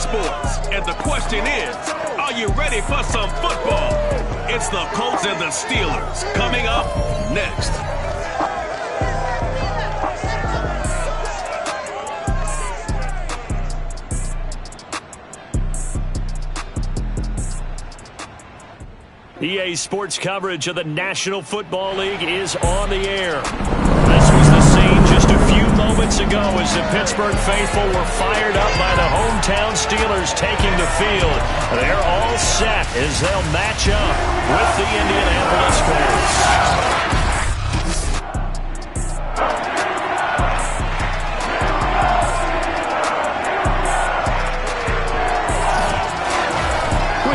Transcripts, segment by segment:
Sports. And the question is, are you ready for some football? It's the Colts and the Steelers coming up next. EA Sports coverage of the National Football League is on the air. This was the scene just a few moments ago as the Pittsburgh faithful were fired up by the hometown Steelers taking the field. They're all set as they'll match up with the Indianapolis Colts.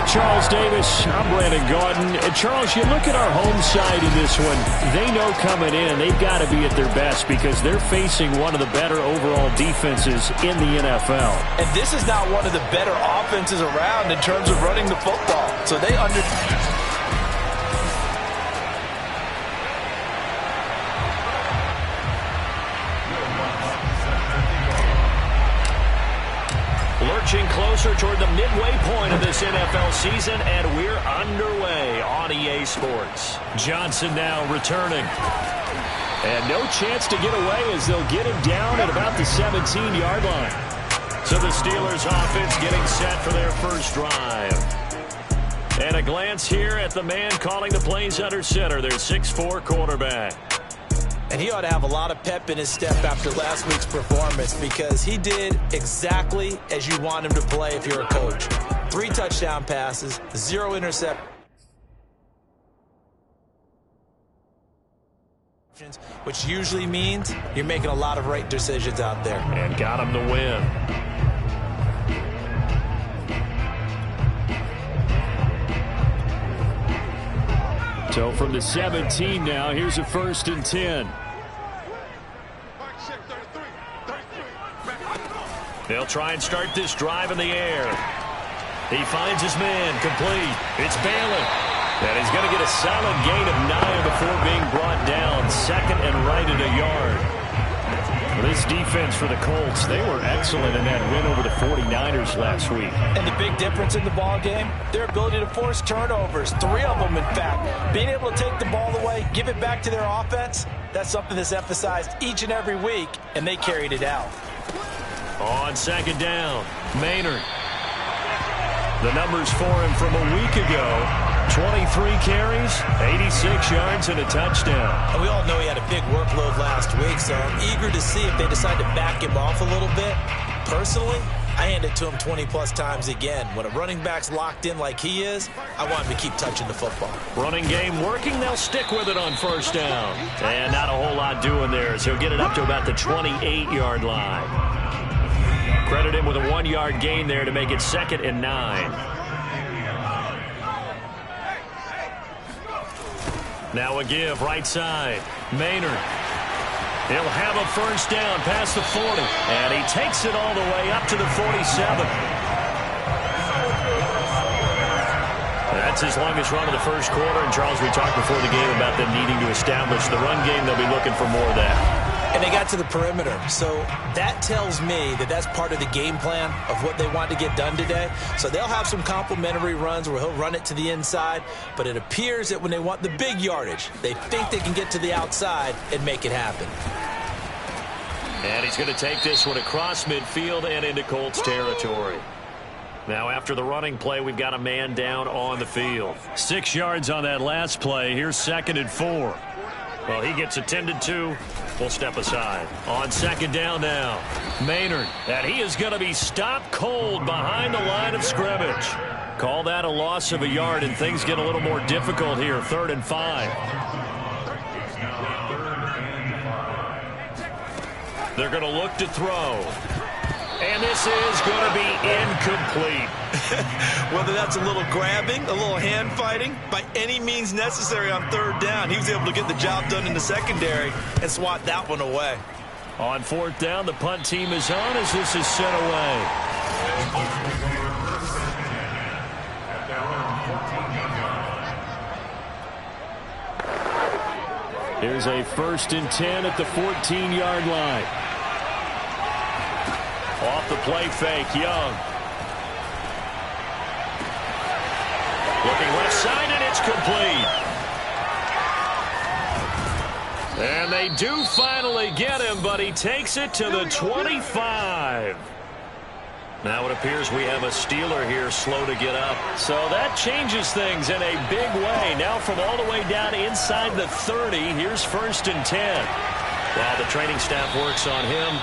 Charles Davis, I'm Brandon Gordon. And Charles, you look at our home side in this one, they know coming in they've got to be at their best because they're facing one of the better overall defenses in the NFL. And this is not one of the better offenses around in terms of running the football. So they Lurching closer toward the midway point of this NFL season, and we're underway on EA Sports. Johnson now returning. And no chance to get away as they'll get him down at about the 17-yard line. So the Steelers offense getting set for their first drive. And a glance here at the man calling the plays under center, their 6'4" quarterback. And he ought to have a lot of pep in his step after last week's performance because he did exactly as you want him to play if you're a coach. 3 touchdown passes, 0 interceptions, which usually means you're making a lot of right decisions out there. And got him the win. So from the 17 now, here's a 1st and 10. They'll try and start this drive in the air. He finds his man, complete. It's Bailey. And he's going to get a solid gain of 9 before being brought down. 2nd and right at a yard. This defense for the Colts, they were excellent in that win over the 49ers last week. And the big difference in the ball game, their ability to force turnovers, 3 of them in fact. Being able to take the ball away, give it back to their offense, that's something that's emphasized each and every week, and they carried it out. On 2nd down, Maynard. The numbers for him from a week ago. 23 carries, 86 yards, and a touchdown. And we all know he had a big workload last week, so I'm eager to see if they decide to back him off a little bit. Personally, I hand it to him 20-plus times again. When a running back's locked in like he is, I want him to keep touching the football. Running game working, they'll stick with it on 1st down. And not a whole lot doing there, so he'll get it up to about the 28-yard line. Credit him with a 1-yard gain there to make it 2nd and 9. Now a give, right side. Maynard. He'll have a 1st down past the 40. And he takes it all the way up to the 47. That's his longest run of the 1st quarter. And, Charles, we talked before the game about them needing to establish the run game. They'll be looking for more of that. And they got to the perimeter. So that tells me that that's part of the game plan of what they want to get done today. So they'll have some complementary runs where he'll run it to the inside. But it appears that when they want the big yardage, they think they can get to the outside and make it happen. And he's going to take this one across midfield and into Colts territory. Now after the running play, we've got a man down on the field. 6 yards on that last play. Here's 2nd and 4. Well, he gets attended to. We'll step aside. On 2nd down now, Maynard. And he is going to be stopped cold behind the line of scrimmage. Call that a loss of a yard, and things get a little more difficult here. 3rd and 5. They're going to look to throw. And this is going to be incomplete. Whether that's a little grabbing, a little hand fighting, by any means necessary on 3rd down, he was able to get the job done in the secondary and swat that one away. On 4th down, the punt team is on as this is sent away. Here's a 1st and 10 at the 14-yard line. Off the play fake, Young. Looking left side, and it's complete. And they do finally get him, but he takes it to the 25. Now it appears we have a Steeler here slow to get up. So that changes things in a big way. Now from all the way down inside the 30, here's 1st and 10. While the training staff works on him,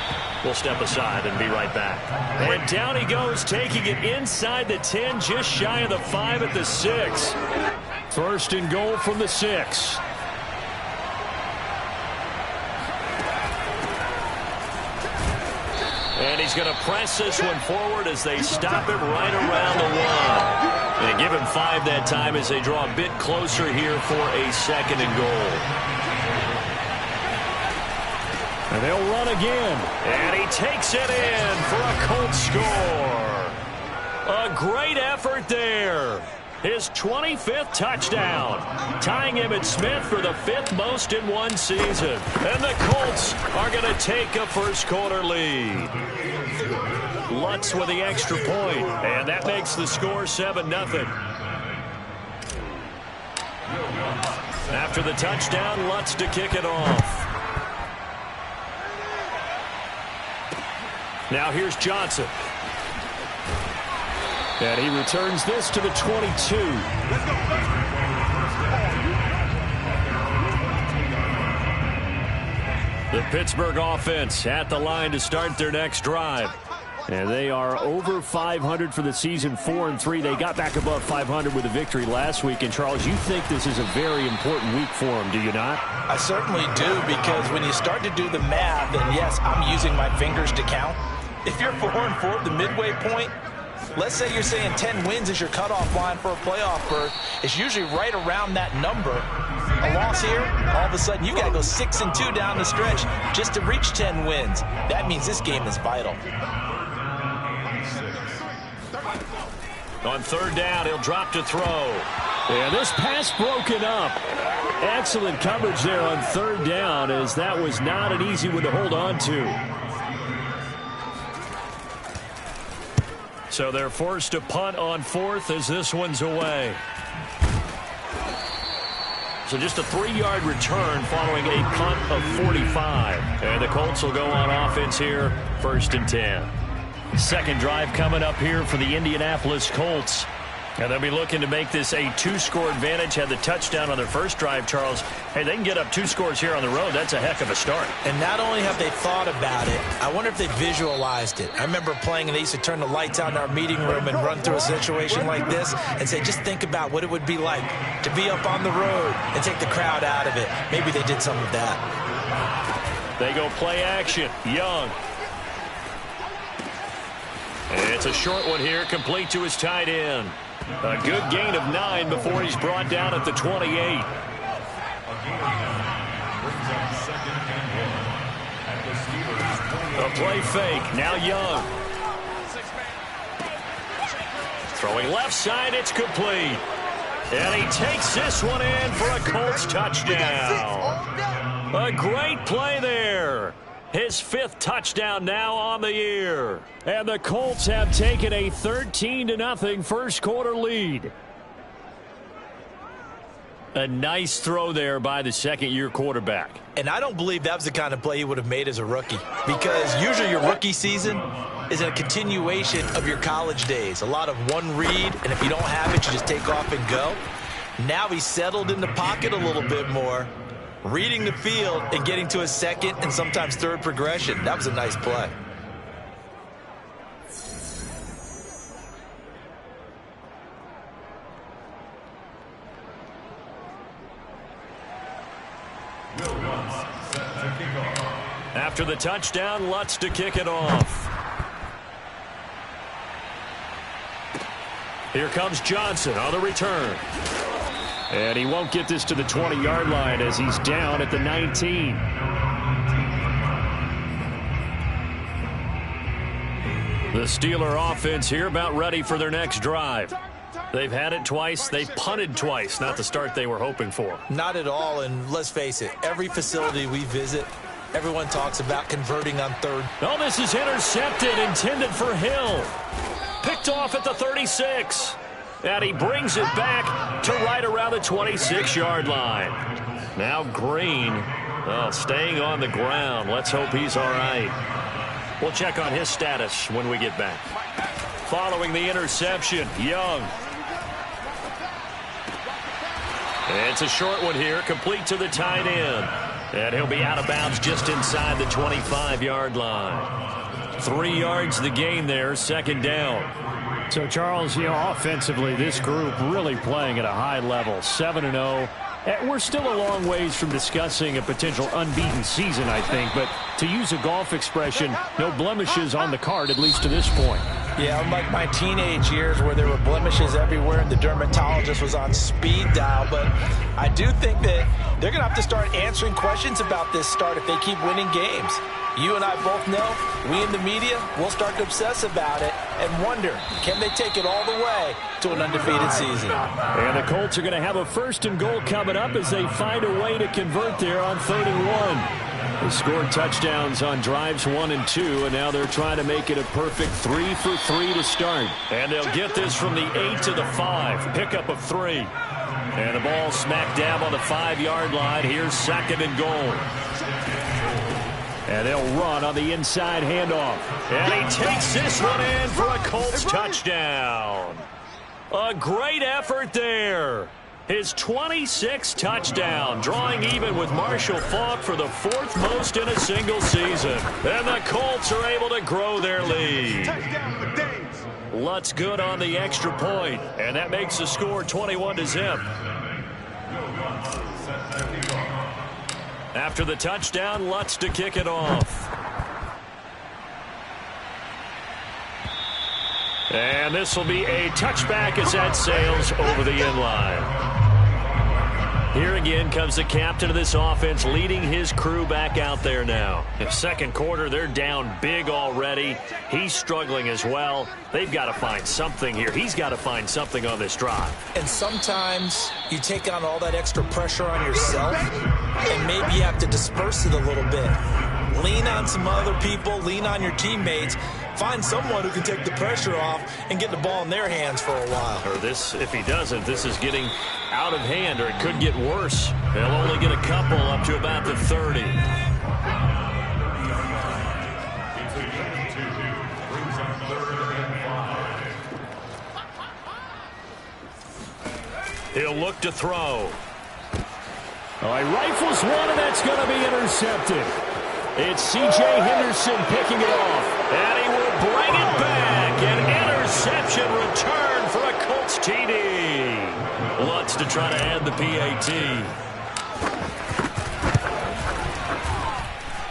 we'll step aside and be right back. And down he goes, taking it inside the 10, just shy of the 5 at the 6. 1st and goal from the 6. And he's going to press this one forward as they stop it right around the 1. They give him 5 that time as they draw a bit closer here for a 2nd and goal. And they'll run again. And he takes it in for a Colts score. A great effort there. His 25th touchdown, tying Emmitt Smith for the 5th most in one season. And the Colts are going to take a first-quarter lead. Lutz with the extra point, and that makes the score 7-0. After the touchdown, Lutz to kick it off. Now here's Johnson. And he returns this to the 22. The Pittsburgh offense at the line to start their next drive. And they are over 500 for the season, 4-3. They got back above 500 with a victory last week. And, Charles, you think this is a very important week for them, do you not? I certainly do, because when you start to do the math, and yes, I'm using my fingers to count. If you're 4-4 at the midway point, let's say you're saying 10 wins is your cutoff line for a playoff berth. It's usually right around that number. A loss here, all of a sudden you got to go 6-2 down the stretch just to reach 10 wins. That means this game is vital. On 3rd down, he'll drop to throw. Yeah, this pass broken up. Excellent coverage there on 3rd down, as that was not an easy one to hold on to. So they're forced to punt on 4th as this one's away. So just a 3-yard return following a punt of 45. And the Colts will go on offense here, 1st and 10. Second drive coming up here for the Indianapolis Colts. And they'll be looking to make this a 2-score advantage. Had the touchdown on their first drive, Charles. Hey, they can get up 2 scores here on the road. That's a heck of a start. And not only have they thought about it, I wonder if they visualized it. I remember playing, and they used to turn the lights out in our meeting room and run through a situation like this and say, just think about what it would be like to be up on the road and take the crowd out of it. Maybe they did some of that. They go play action. Young. And it's a short one here, complete to his tight end. A good gain of 9 before he's brought down at the 28. A play fake. Now Young. Throwing left side. It's complete. And he takes this one in for a Colts touchdown. A great play there. His 5th touchdown now on the year. And the Colts have taken a 13-0 first-quarter lead. A nice throw there by the second-year quarterback. And I don't believe that was the kind of play he would have made as a rookie, because usually your rookie season is a continuation of your college days. A lot of one read, and if you don't have it, you just take off and go. Now he's settled in the pocket a little bit more, reading the field and getting to a 2nd and sometimes 3rd progression. That was a nice play. After the touchdown, Lutz to kick it off. Here comes Johnson on the return. And he won't get this to the 20-yard line as he's down at the 19. The Steeler offense here about ready for their next drive. They've had it twice. They've punted twice. Not the start they were hoping for. Not at all, and let's face it, every facility we visit, everyone talks about converting on 3rd. Oh, this is intercepted, intended for Hill. Picked off at the 36. And he brings it back to right around the 26-yard line. Now Green, staying on the ground. Let's hope he's all right. We'll check on his status when we get back. Following the interception, Young. It's a short one here, complete to the tight end. And he'll be out of bounds just inside the 25-yard line. 3 yards the gain there, second down. So, Charles, offensively, this group really playing at a high level, 7-0. We're still a long ways from discussing a potential unbeaten season, I think. But to use a golf expression, no blemishes on the card, at least to this point. Yeah, unlike my teenage years where there were blemishes everywhere and the dermatologist was on speed dial. But I do think that they're going to have to start answering questions about this start if they keep winning games. You and I both know, we in the media, will start to obsess about it and wonder, can they take it all the way to an undefeated season? And the Colts are going to have a 1st and goal coming up as they find a way to convert there on 3rd and 1. They scored touchdowns on drives 1 and 2, and now they're trying to make it a perfect 3 for 3 to start. And they'll get this from the 8 to the 5, pickup of 3. And the ball smack dab on the 5-yard line. Here's 2nd and goal. And they'll run on the inside handoff. And he takes this one in for a Colts touchdown. A great effort there. His 26th touchdown, drawing even with Marshall Faulk for the 4th most in a single season. And the Colts are able to grow their lead. Lutz good on the extra point, and that makes the score 21-0. After the touchdown, Lutz to kick it off. And this will be a touchback as that sails over the end line. Here again comes the captain of this offense, leading his crew back out there now. In the second quarter, they're down big already. He's struggling as well. They've got to find something here. He's got to find something on this drive. And sometimes you take on all that extra pressure on yourself, and maybe you have to disperse it a little bit. Lean on some other people, lean on your teammates. Find someone who can take the pressure off and get the ball in their hands for a while. Or this, if he doesn't, this is getting out of hand, or it could get worse. They'll only get a couple up to about the 30. He'll look to throw. All right, rifles one, and that's going to be intercepted. It's C.J. Henderson picking it off. And he will bring it back. An interception return for a Colts TD. Lutz to try to add the PAT.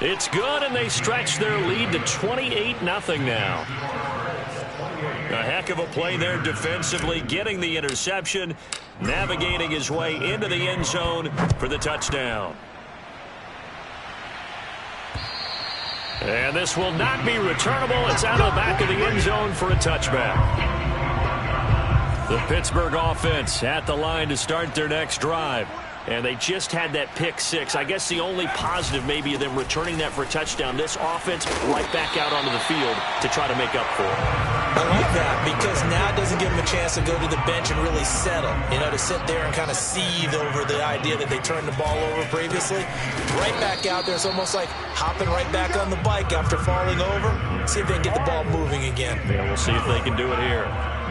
It's good, and they stretch their lead to 28-0 now. A heck of a play there defensively, getting the interception, navigating his way into the end zone for the touchdown. And this will not be returnable. It's out of the back of the end zone for a touchback. The Pittsburgh offense at the line to start their next drive. And they just had that pick six. I guess the only positive maybe of them returning that for a touchdown. This offense right back out onto the field to try to make up for it. I like that because now it doesn't give them a chance to go to the bench and really settle. To sit there and kind of seethe over the idea that they turned the ball over previously. Right back out there. It's almost like hopping right back on the bike after falling over. See if they can get the ball moving again. Yeah, we'll see if they can do it here.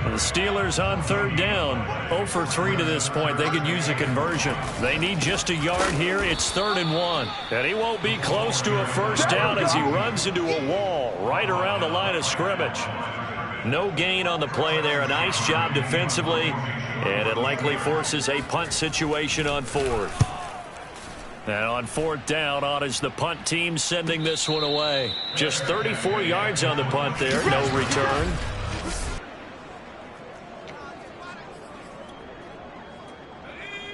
The Steelers on third down, 0 for 3 to this point. They could use a conversion. They need just a yard here. It's 3rd and 1. And he won't be close to a first down as he runs into a wall right around the line of scrimmage. No gain on the play there. A nice job defensively. And it likely forces a punt situation on 4th. And on 4th down, on is the punt team sending this one away. Just 34 yards on the punt there. No return.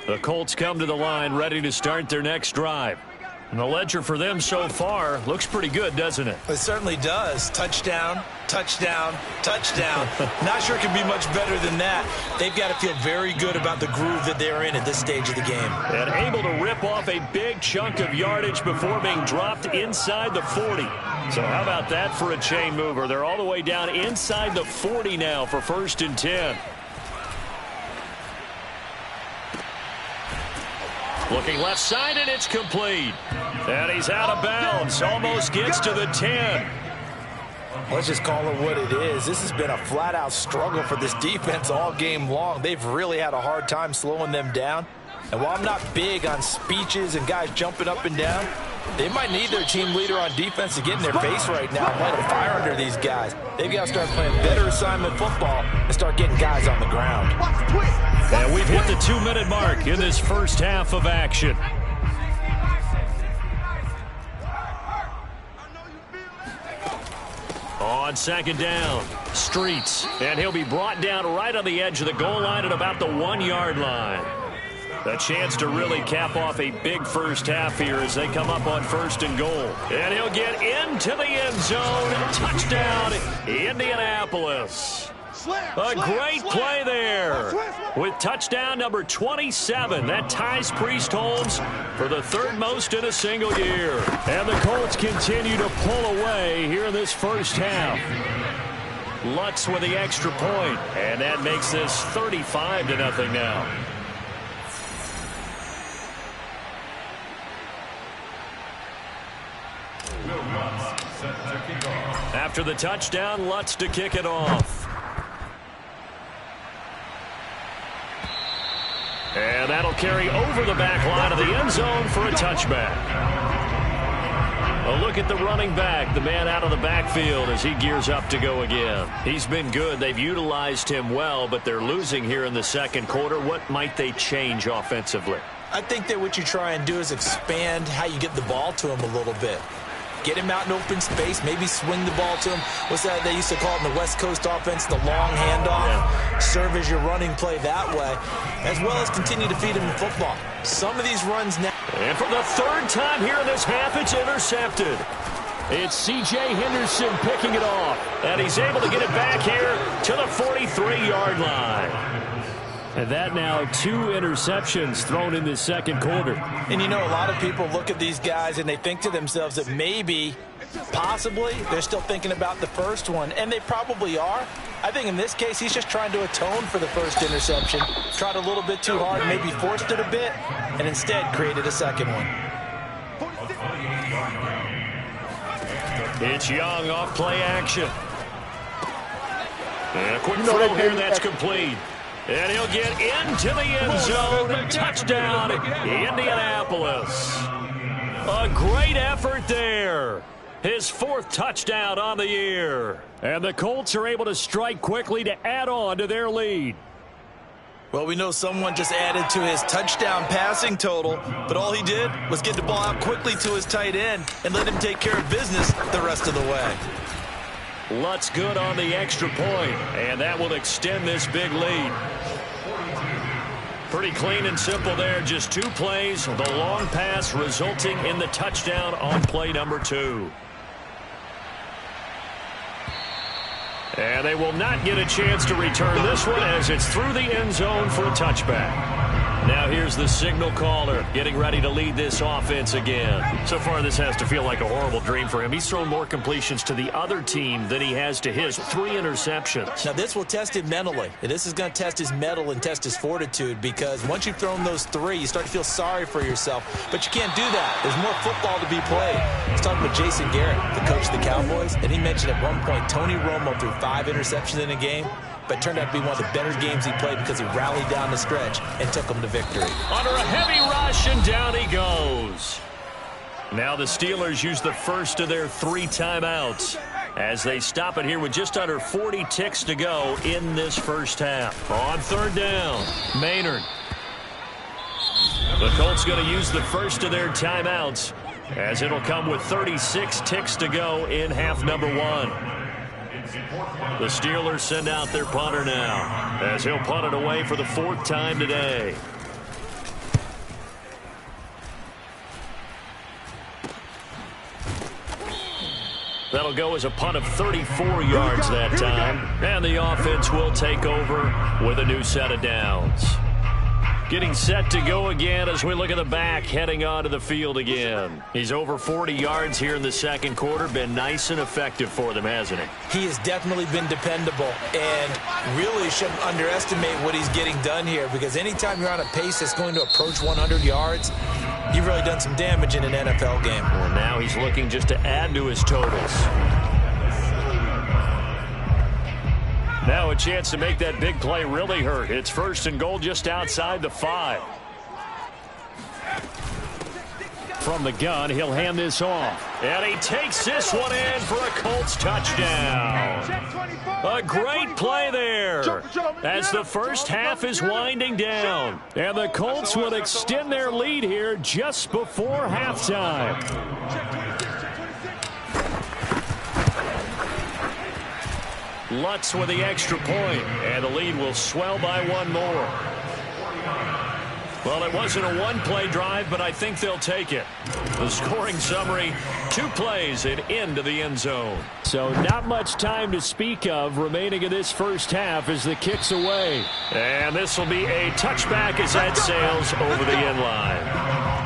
The Colts come to the line ready to start their next drive. And the ledger for them so far looks pretty good, doesn't it? It certainly does. Touchdown, touchdown, touchdown. Not sure it can be much better than that. They've got to feel very good about the groove that they're in at this stage of the game. And able to rip off a big chunk of yardage before being dropped inside the 40. So how about that for a chain mover? They're all the way down inside the 40 now for 1st and 10. Looking left side, and it's complete. And he's out of bounds. Almost gets to the 10. Let's just call it what it is. This has been a flat-out struggle for this defense all game long. They've really had a hard time slowing them down. And while I'm not big on speeches and guys jumping up and down, they might need their team leader on defense to get in their face right now and light a fire under these guys. They've got to start playing better assignment football and start getting guys on the ground. And we've hit the 2-minute mark in this first half of action. On second down, Streets. And he'll be brought down right on the edge of the goal line at about the 1-yard line. A chance to really cap off a big first half here as they come up on 1st and goal. And he'll get into the end zone. Touchdown, Indianapolis. A great play there with touchdown number 27. That ties Priest Holmes for the 3rd most in a single year. And the Colts continue to pull away here in this first half. Lutz with the extra point, and that makes this 35-0 now. After the touchdown, Lutz to kick it off. And that'll carry over the back line of the end zone for a touchback. A look at the running back, the man out of the backfield as he gears up to go again. He's been good. They've utilized him well, but they're losing here in the second quarter. What might they change offensively? I think that what you try and do is expand how you get the ball to him a little bit. Get him out in open space, maybe swing the ball to him. What's that they used to call it in the West Coast offense, the long handoff? Yeah. Serve as your running play that way, as well as continue to feed him the football. Some of these runs now. And for the 3rd time here in this half, it's intercepted. It's C.J. Henderson picking it off, and he's able to get it back here to the 43-yard line. And that now 2 interceptions thrown in this second quarter. And you know, a lot of people look at these guys and they think to themselves that maybe, possibly, they're still thinking about the first one. And they probably are. I think in this case, he's just trying to atone for the first interception. Tried a little bit too hard, maybe forced it a bit, and instead created a second one. It's Young off play action. And a quick throw here, that's complete. And he'll get into the end zone. Touchdown, Indianapolis. A great effort there. His 4th touchdown on the year. And the Colts are able to strike quickly to add on to their lead. Well, we know someone just added to his touchdown passing total, but all he did was get the ball out quickly to his tight end and let him take care of business the rest of the way. Lutz good on the extra point, and that will extend this big lead. Pretty clean and simple there. Just 2 plays. The long pass resulting in the touchdown on play number 2. And they will not get a chance to return this one as it's through the end zone for a touchback. Now here's the signal caller getting ready to lead this offense again. So far this has to feel like a horrible dream for him. He's thrown more completions to the other team than he has to his. 3 interceptions. Now this will test him mentally. This is going to test his mettle and test his fortitude, because once you've thrown those 3, you start to feel sorry for yourself. But you can't do that. There's more football to be played. I was talking with Jason Garrett, the coach of the Cowboys, and he mentioned at one point Tony Romo threw 5 interceptions in a game. But it turned out to be one of the better games he played because he rallied down the stretch and took them to victory. Under a heavy rush, and down he goes. Now the Steelers use the first of their 3 timeouts as they stop it here with just under 40 ticks to go in this first half. On 3rd down, Maynard. The Colts going to use the first of their timeouts as it'll come with 36 ticks to go in half number 1. The Steelers send out their punter now as he'll punt it away for the 4th time today. That'll go as a punt of 34 yards that time. And the offense will take over with a new set of downs. Getting set to go again as we look at the back heading onto the field again. He's over 40 yards here in the second quarter. Been nice and effective for them, hasn't he? He has definitely been dependable and really shouldn't underestimate what he's getting done here, because anytime you're on a pace that's going to approach 100 yards, you've really done some damage in an NFL game. Well, now he's looking just to add to his totals. Now a chance to make that big play really hurt. It's 1st and goal just outside the 5. From the gun, he'll hand this off. And he takes this one in for a Colts touchdown. A great play there as the first half is winding down. And the Colts will extend their lead here just before halftime. Lutz with the extra point, and the lead will swell by one more. Well, it wasn't a one-play drive, but I think they'll take it. The scoring summary, 2 plays and into the end zone. So not much time to speak of remaining in this first half as the kick's away. And this will be a touchback as that sails over the end line.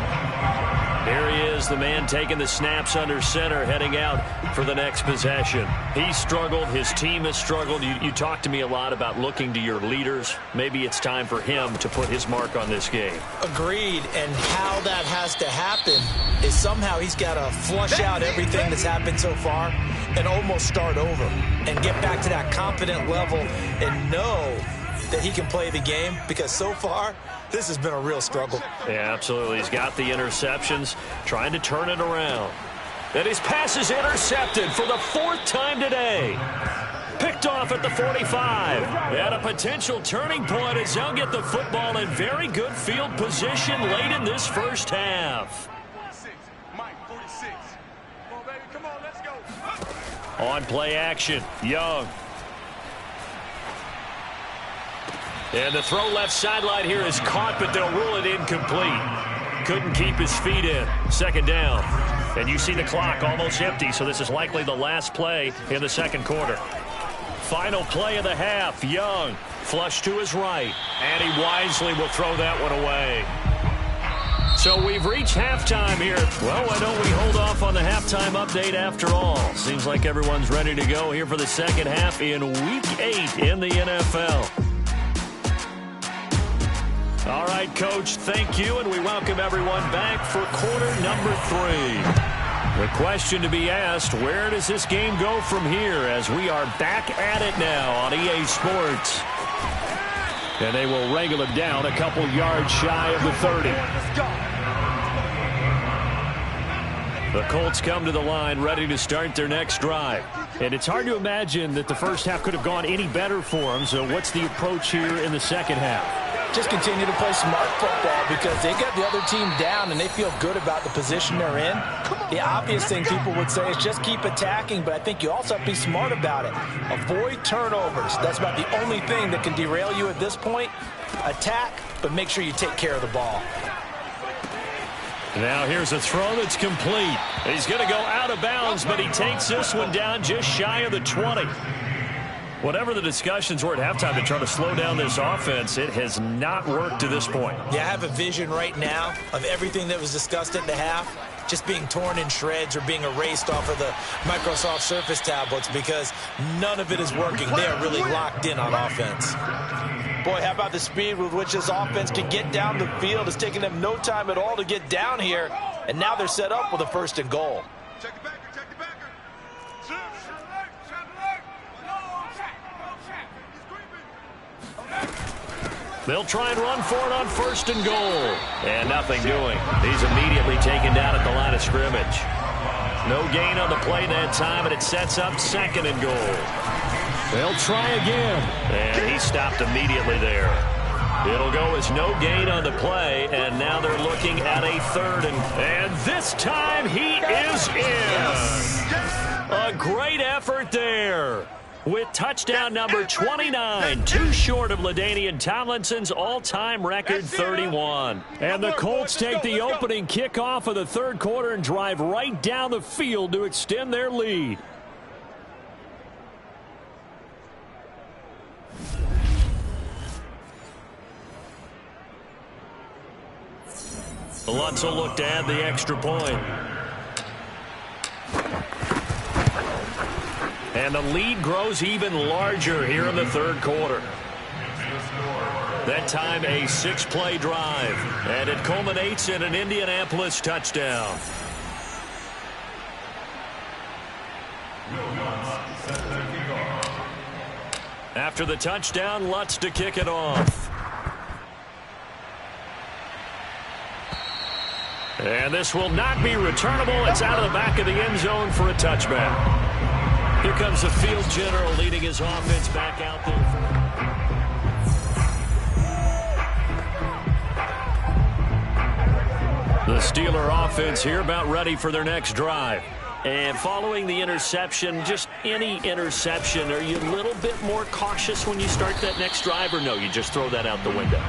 Here he is, the man taking the snaps under center, heading out for the next possession. He struggled. His team has struggled. You talked to me a lot about looking to your leaders. Maybe it's time for him to put his mark on this game. Agreed. And how that has to happen is somehow he's got to flush out everything that's happened so far and almost start over and get back to that confident level and know that he can play the game, because so far this has been a real struggle. Yeah, absolutely. He's got the interceptions, trying to turn it around. And his pass is intercepted for the 4th time today. Picked off at the 45. And a potential turning point as they'll get the football in very good field position late in this first half. 46. Mike, 46. Come on, baby. Come on, let's go. On play action, Young. And the throw left sideline here is caught, but they'll rule it incomplete. Couldn't keep his feet in. 2nd down. And you see the clock almost empty, so this is likely the last play in the second quarter. Final play of the half. Young, flush to his right. And he wisely will throw that one away. So we've reached halftime here. Well, why don't we hold off on the halftime update after all? Seems like everyone's ready to go here for the second half in Week 8 in the NFL. All right, Coach, thank you, and we welcome everyone back for quarter number 3. The question to be asked, where does this game go from here as we are back at it now on EA Sports? And they will wrangle it down a couple yards shy of the 30. The Colts come to the line ready to start their next drive. And it's hard to imagine that the first half could have gone any better for them, so what's the approach here in the second half? Just continue to play smart football, because they got the other team down and they feel good about the position they're in. The obvious thing people would say is just keep attacking, but I think you also have to be smart about it. Avoid turnovers. That's about the only thing that can derail you at this point. Attack, but make sure you take care of the ball. Now here's a throw that's complete. He's going to go out of bounds, but he takes this one down just shy of the 20. Whatever the discussions were at halftime to try to slow down this offense, it has not worked to this point. Yeah, I have a vision right now of everything that was discussed at the half just being torn in shreds or being erased off of the Microsoft Surface tablets, because none of it is working. They are really locked in on offense. Boy, how about the speed with which this offense can get down the field? It's taking them no time at all to get down here, and now they're set up with a 1st and goal. Check the backer, check the backer. They'll try and run for it on 1st and goal. And nothing doing. He's immediately taken down at the line of scrimmage. No gain on the play that time, and it sets up 2nd and goal. They'll try again. And he stopped immediately there. It'll go as no gain on the play, and now they're looking at a 3rd and this time he is in. A great effort there. With touchdown number 29, too short of LaDainian Tomlinson's all-time record 31. And the Colts take the opening kickoff of the 3rd quarter and drive right down the field to extend their lead. Lutz will look to add the extra point. And the lead grows even larger here in the third quarter. That time a 6-play drive, and it culminates in an Indianapolis touchdown. After the touchdown, Lutz to kick it off. And this will not be returnable. It's out of the back of the end zone for a touchback. Here comes the field general leading his offense back out there. The Steeler offense here about ready for their next drive. And following the interception, just any interception, are you a little bit more cautious when you start that next drive, or no, you just throw that out the window?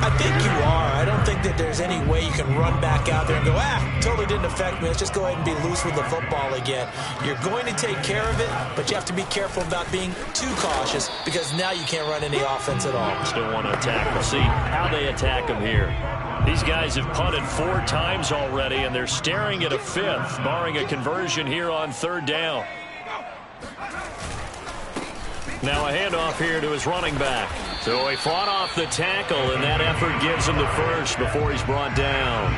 I think you are. I don't think that there's any way you can run back out there and go, totally didn't affect me. Let's just go ahead and be loose with the football again. You're going to take care of it, but you have to be careful about being too cautious because now you can't run any offense at all. Still want to attack. We'll see how they attack him here. These guys have punted 4 times already, and they're staring at a 5th, barring a conversion here on 3rd down. Now a handoff here to his running back. So he fought off the tackle, and that effort gives him the first before he's brought down.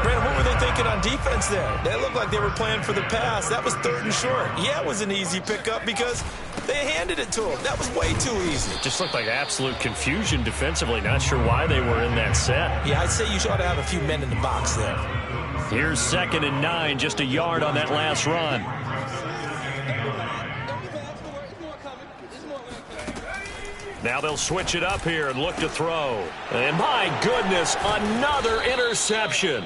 Brandon, what were they thinking on defense there? They looked like they were playing for the pass. That was 3rd and short. Yeah, it was an easy pickup because they handed it to him. That was way too easy. It just looked like absolute confusion defensively. Not sure why they were in that set. Yeah, I'd say you ought to have a few men in the box there. Here's 2nd and 9, just a yard on that last run. Now they'll switch it up here and look to throw. And my goodness, another interception.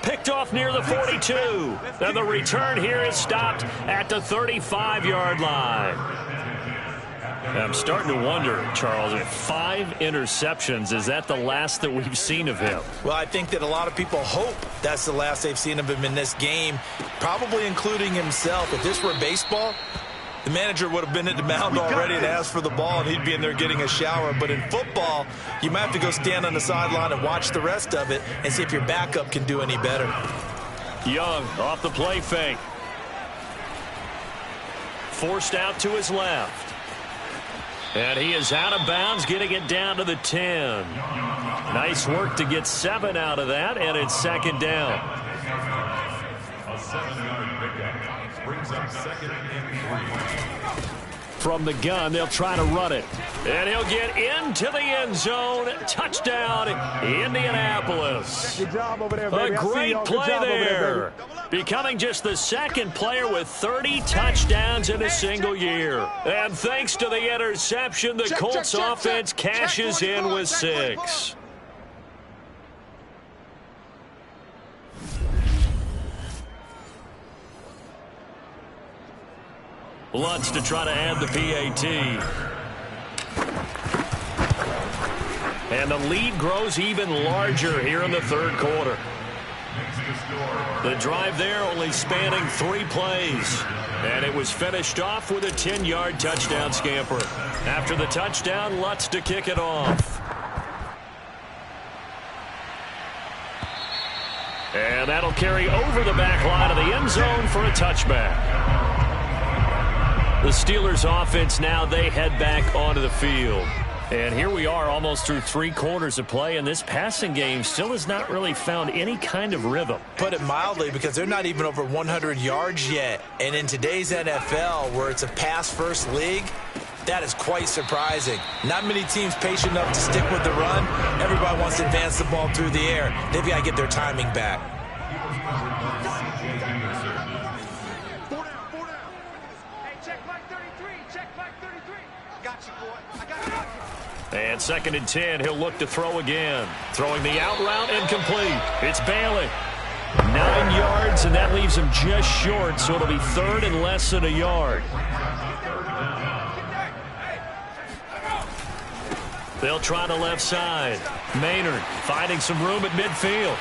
Picked off near the 42. And the return here is stopped at the 35-yard line. I'm starting to wonder, Charles, if 5 interceptions, is that the last that we've seen of him? Well, I think that a lot of people hope that's the last they've seen of him in this game, probably including himself. If this were baseball, the manager would have been at the mound already and asked for the ball, and he'd be in there getting a shower. But in football, you might have to go stand on the sideline and watch the rest of it and see if your backup can do any better. Young off the play fake. Forced out to his left. And he is out of bounds, getting it down to the 10. Nice work to get 7 out of that, and it's 2nd down. A 7-yard pickup brings up 2nd and 3. From the gun, they'll try to run it. And he'll get into the end zone. Touchdown, Indianapolis. Good job over there, baby. A great play there. Becoming just the 2nd player with 30 touchdowns in a single year. And thanks to the interception, the Colts offense cashes in with 6. Lutz to try to add the PAT. And the lead grows even larger here in the 3rd quarter. The drive there only spanning 3 plays. And it was finished off with a 10-yard touchdown scamper. After the touchdown, Lutz to kick it off. And that'll carry over the back line of the end zone for a touchback. The Steelers offense now, they head back onto the field. And here we are almost through 3 quarters of play, and this passing game still has not really found any kind of rhythm. Put it mildly, because they're not even over 100 yards yet. And in today's NFL, where it's a pass-first league, that is quite surprising. Not many teams patient enough to stick with the run. Everybody wants to advance the ball through the air. They've got to get their timing back. And 2nd and 10, he'll look to throw again. Throwing the out route incomplete. It's Bailey. 9 yards, and that leaves him just short, so it'll be 3rd and less than a yard. They'll try the left side. Maynard finding some room at midfield.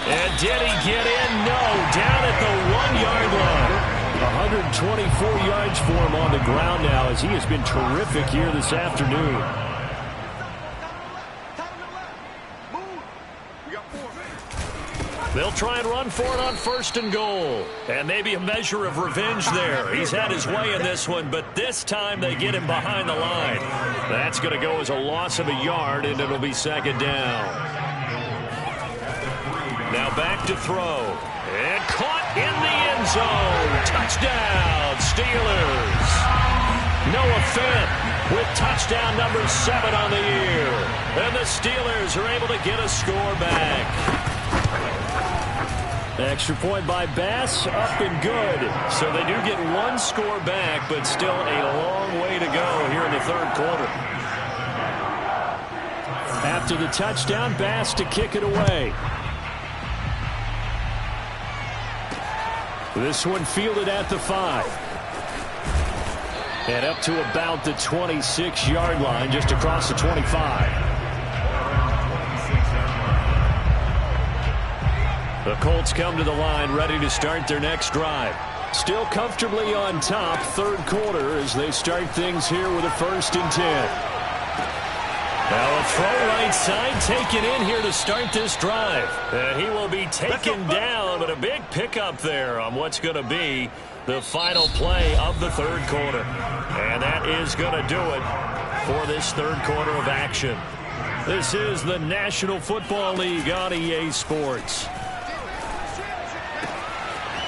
And did he get in? No, down at the 1-yard line. 124 yards for him on the ground now, as he has been terrific here this afternoon. They'll try and run for it on 1st and goal. And maybe a measure of revenge there. He's had his way in this one, but this time they get him behind the line. That's going to go as a loss of a yard, and it'll be 2nd down. Now back to throw. And caught in the end zone. Touchdown, Steelers. Noah Fant with touchdown number 7 on the year. And the Steelers are able to get a score back. Extra point by Bass, up and good. So they do get 1 score back, but still a long way to go here in the 3rd quarter. After the touchdown, Bass to kick it away. This one fielded at the 5. And up to about the 26-yard line, just across the 25. The Colts come to the line, ready to start their next drive. Still comfortably on top, 3rd quarter, as they start things here with a 1st and 10. Now a throw right side taken in here to start this drive. He will be taken down, but a big pickup there on what's going to be the final play of the 3rd quarter. And that is going to do it for this 3rd quarter of action. This is the National Football League on EA Sports.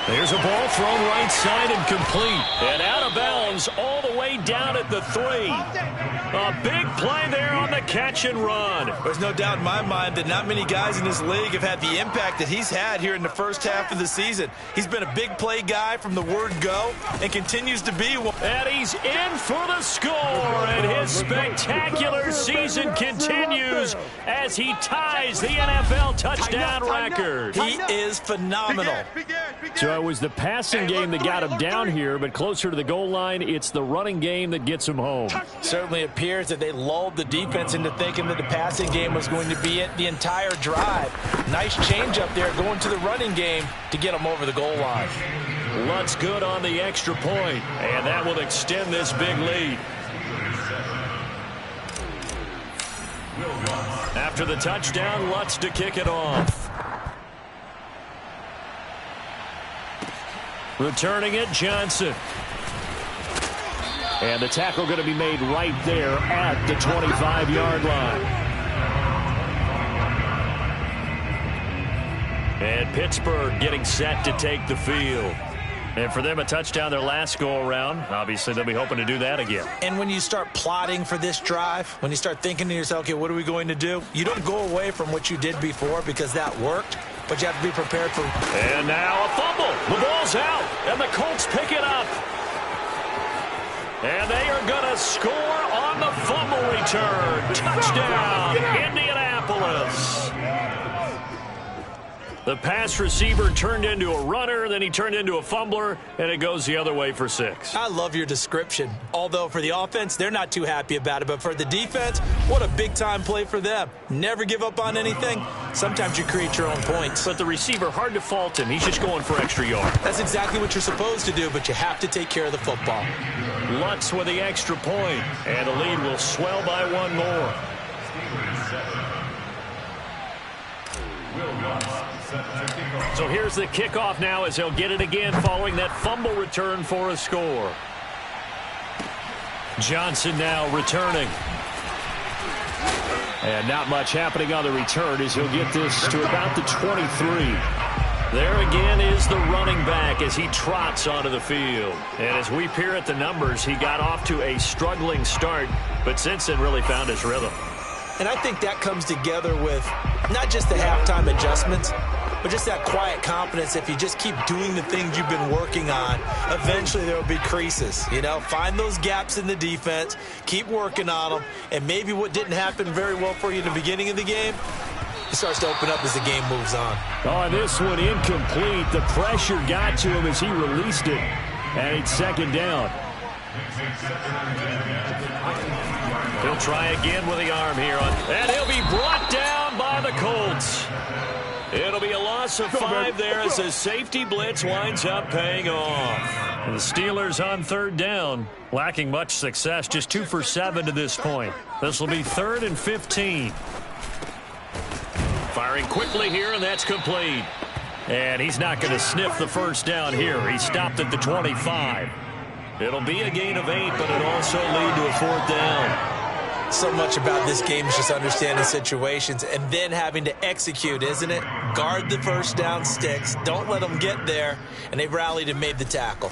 There's a ball thrown right side and complete. And out of bounds all the way down at the 3. A big play there on the catch and run. There's no doubt in my mind that not many guys in this league have had the impact that he's had here in the first half of the season. He's been a big play guy from the word go and continues to be one. And he's in for the score. And his spectacular season continues as he ties the NFL touchdown record. He is phenomenal. So it was the passing game that got him down here, but closer to the goal line, it's the running game that gets him home. Certainly appears that they lulled the defense into thinking that the passing game was going to be it the entire drive. Nice change up there going to the running game to get them over the goal line. Lutz good on the extra point, and that will extend this big lead. After the touchdown, Lutz to kick it off. Returning it, Johnson. And the tackle going to be made right there at the 25-yard line. And Pittsburgh getting set to take the field. And for them, a touchdown their last go-around. Obviously, they'll be hoping to do that again. And when you start plotting for this drive, when you start thinking to yourself, okay, what are we going to do? You don't go away from what you did before because that worked, but you have to be prepared for. And now a fumble. The ball's out, and the Colts pick it up. And they are going to score on the fumble return. Touchdown, Indianapolis. The pass receiver turned into a runner, then he turned into a fumbler, and it goes the other way for 6. I love your description. Although for the offense, they're not too happy about it. But for the defense, what a big-time play for them. Never give up on anything. Sometimes you create your own points. But the receiver, hard to fault him. He's just going for extra yard. That's exactly what you're supposed to do, but you have to take care of the football. Lutz with the extra point, and the lead will swell by 1 more. So here's the kickoff now as they'll get it again following that fumble return for a score. Johnson now returning. And not much happening on the return as he'll get this to about the 23. There again is the running back as he trots onto the field. And as we peer at the numbers, he got off to a struggling start, but since then really found his rhythm. And I think that comes together with not just the halftime adjustments, but just that quiet confidence. If you just keep doing the things you've been working on, eventually there will be creases. You know, find those gaps in the defense, keep working on them, and maybe what didn't happen very well for you in the beginning of the game, it starts to open up as the game moves on. Oh, this one incomplete. The pressure got to him as he released it, and it's 2nd down. He'll try again with the arm here, and he'll be brought down by the Colts. It'll be a loss of 5 there as the safety blitz winds up paying off. And the Steelers on 3rd down, lacking much success, just 2 for 7 to this point. This will be 3rd and 15. Firing quickly here, and that's complete. And he's not going to sniff the first down here. He stopped at the 25. It'll be a gain of 8, but it'll also lead to a 4th down. So much about this game is just understanding situations and then having to execute, isn't it? Guard the first down sticks. Don't let them get there. And they've rallied and made the tackle.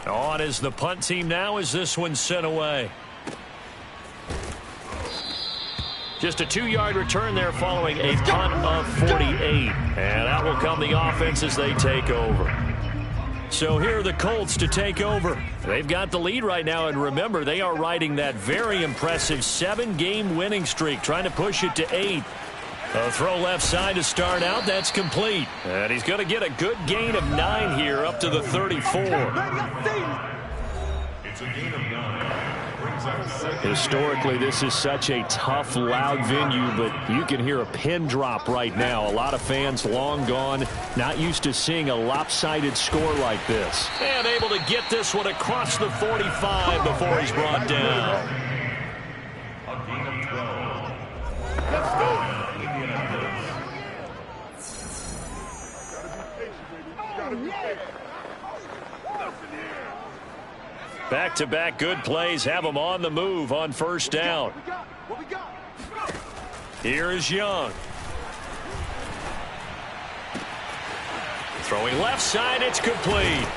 On is the punt team now as this one's sent away. Just a 2-yard return there following a punt of 48. And out will come the offense as they take over. So here are the Colts to take over. They've got the lead right now, and remember, they are riding that very impressive 7-game winning streak, trying to push it to 8. A throw left side to start out. That's complete. And he's going to get a good gain of 9 here up to the 34. It's a gain of 9. Historically, this is such a tough, loud venue, but you can hear a pin drop right now. A lot of fans long gone, not used to seeing a lopsided score like this. And able to get this one across the 45 before he's brought down. A gain of 12. Let's go. Back-to-back good plays have them on the move on first down. Here is Young. Throwing left side, it's complete.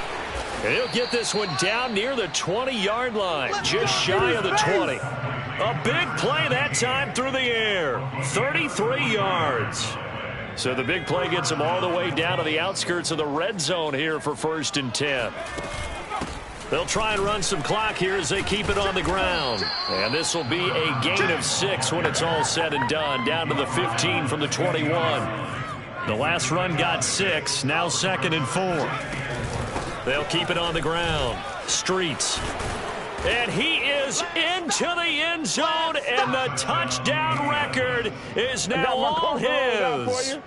And he'll get this one down near the 20-yard line, just shy of the 20. A big play that time through the air, 33 yards. So the big play gets him all the way down to the outskirts of the red zone here for 1st and 10. They'll try and run some clock here as they keep it on the ground. And this will be a gain of 6 when it's all said and done, down to the 15 from the 21. The last run got 6, now 2nd and 4. They'll keep it on the ground. Streets. And he is into the end zone, and the touchdown record is now all his.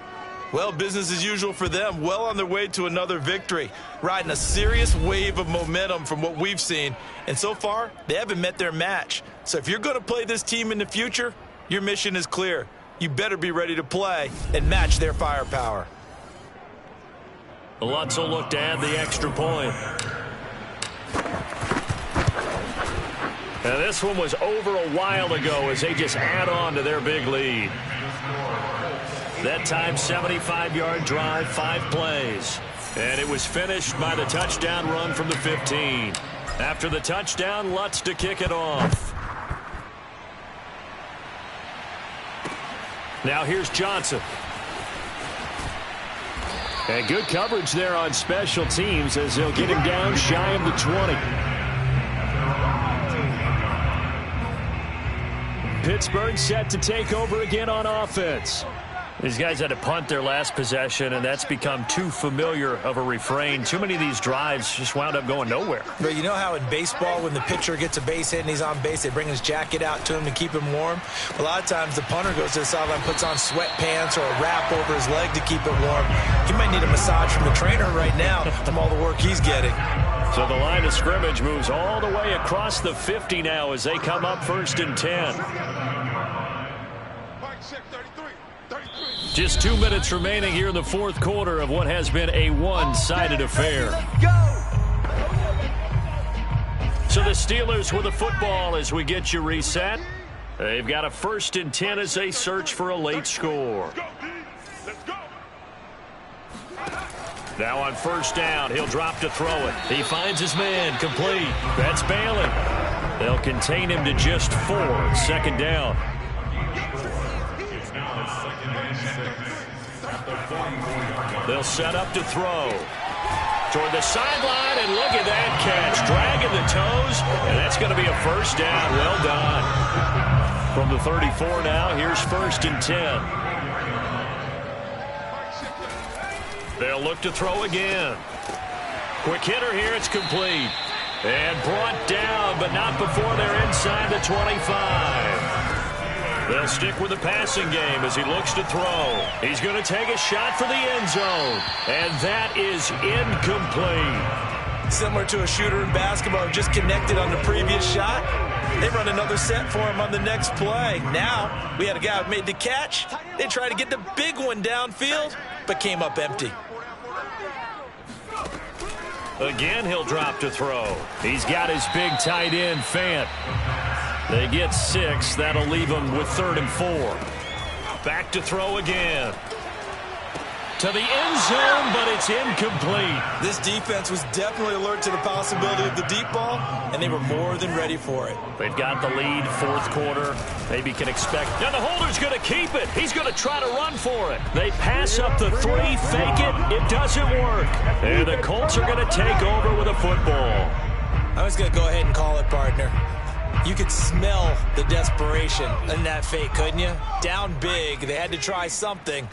Well, business as usual for them. Well on their way to another victory. Riding a serious wave of momentum from what we've seen. And so far, they haven't met their match. So if you're going to play this team in the future, your mission is clear. You better be ready to play and match their firepower. Lutz will look to add the extra point. Now this one was over a while ago as they just add on to their big lead. That time, 75-yard drive, 5 plays. And it was finished by the touchdown run from the 15. After the touchdown, Lutz to kick it off. Now here's Johnson. And good coverage there on special teams as they'll get him down shy of the 20. Pittsburgh set to take over again on offense. These guys had to punt their last possession, and that's become too familiar of a refrain. Too many of these drives just wound up going nowhere. But you know how in baseball, when the pitcher gets a base hit and he's on base, they bring his jacket out to him to keep him warm? A lot of times the punter goes to the sideline, puts on sweatpants or a wrap over his leg to keep it warm. He might need a massage from the trainer right now from all the work he's getting. So the line of scrimmage moves all the way across the 50 now as they come up 1st and 10. Just 2 minutes remaining here in the 4th quarter of what has been a one-sided affair. So the Steelers with the football as we get you reset. They've got a 1st and 10 as they search for a late score. Now on 1st down, he'll drop to throw it. He finds his man, complete. That's Bailey. They'll contain him to just 4. 2nd down. They'll set up to throw. Toward the sideline, and look at that catch. Dragging the toes, and that's going to be a 1st down. Well done. From the 34 now, here's 1st and 10. They'll look to throw again. Quick hitter here, it's complete. And brought down, but not before they're inside the 25. They'll stick with the passing game as he looks to throw. He's going to take a shot for the end zone. And that is incomplete. Similar to a shooter in basketball who just connected on the previous shot. They run another set for him on the next play. Now, we had a guy who made the catch. They try to get the big one downfield. but came up empty. Again, he'll drop to throw. He's got his big tight end, Fant. They get 6. That'll leave him with 3rd and 4. Back to throw again. To the end zone, but it's incomplete. This defense was definitely alert to the possibility of the deep ball, and they were more than ready for it. They've got the lead, 4th quarter. Maybe can expect. Now the holder's going to keep it. He's going to try to run for it. They pass up the 3, fake it. It doesn't work. And the Colts are going to take over with a football. I was going to go ahead and call it, partner. You could smell the desperation in that fake, couldn't you? Down big. They had to try something.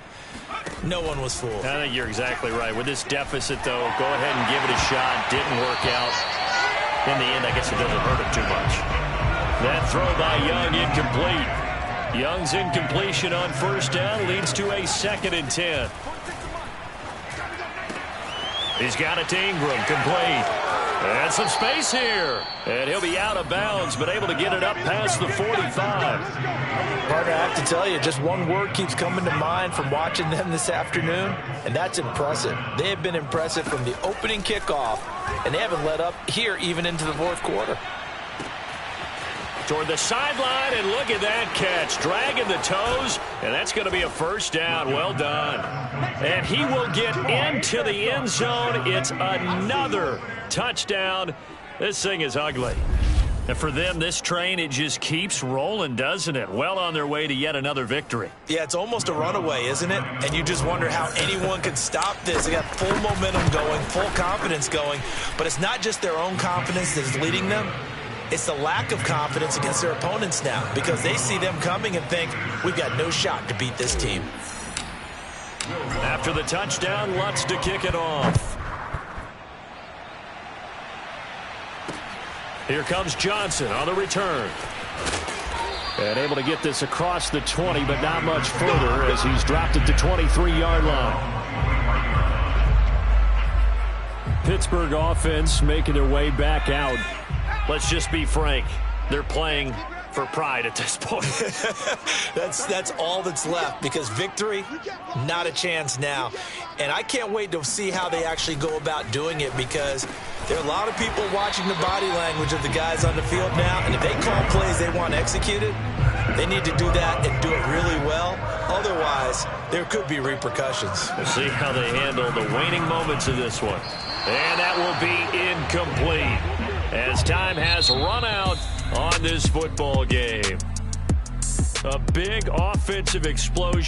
No one was fooled. I think you're exactly right. With this deficit, though, go ahead and give it a shot. Didn't work out. In the end, I guess it doesn't hurt him too much. That throw by Young incomplete. Young's incompletion on 1st down leads to a 2nd and 10. He's got it to Ingram, complete. And some space here. And he'll be out of bounds, but able to get it up past the 45. Partner, I have to tell you, just one word keeps coming to mind from watching them this afternoon, and that's impressive. They have been impressive from the opening kickoff, and they haven't let up here even into the 4th quarter. Toward the sideline, and look at that catch. Dragging the toes, and that's going to be a 1st down. Well done. And he will get into the end zone. It's another touchdown. This thing is ugly. And for them, this train, it just keeps rolling, doesn't it? Well on their way to yet another victory. Yeah, it's almost a runaway, isn't it? And you just wonder how anyone could stop this. They got full momentum going, full confidence going. But it's not just their own confidence that's leading them. It's the lack of confidence against their opponents now, because they see them coming and think, we've got no shot to beat this team. After the touchdown, Lutz to kick it off. Here comes Johnson on the return. And able to get this across the 20, but not much further as he's dropped it to 23-yard line. Pittsburgh offense making their way back out. Let's just be frank. They're playing for pride at this point. That's all that's left, because victory, not a chance now. And I can't wait to see how they actually go about doing it, because there are a lot of people watching the body language of the guys on the field now, and if they call plays they want executed, they need to do that and do it really well. Otherwise, there could be repercussions. We'll see how they handle the waning moments of this one. And that will be incomplete as time has run out on this football game. A big offensive explosion.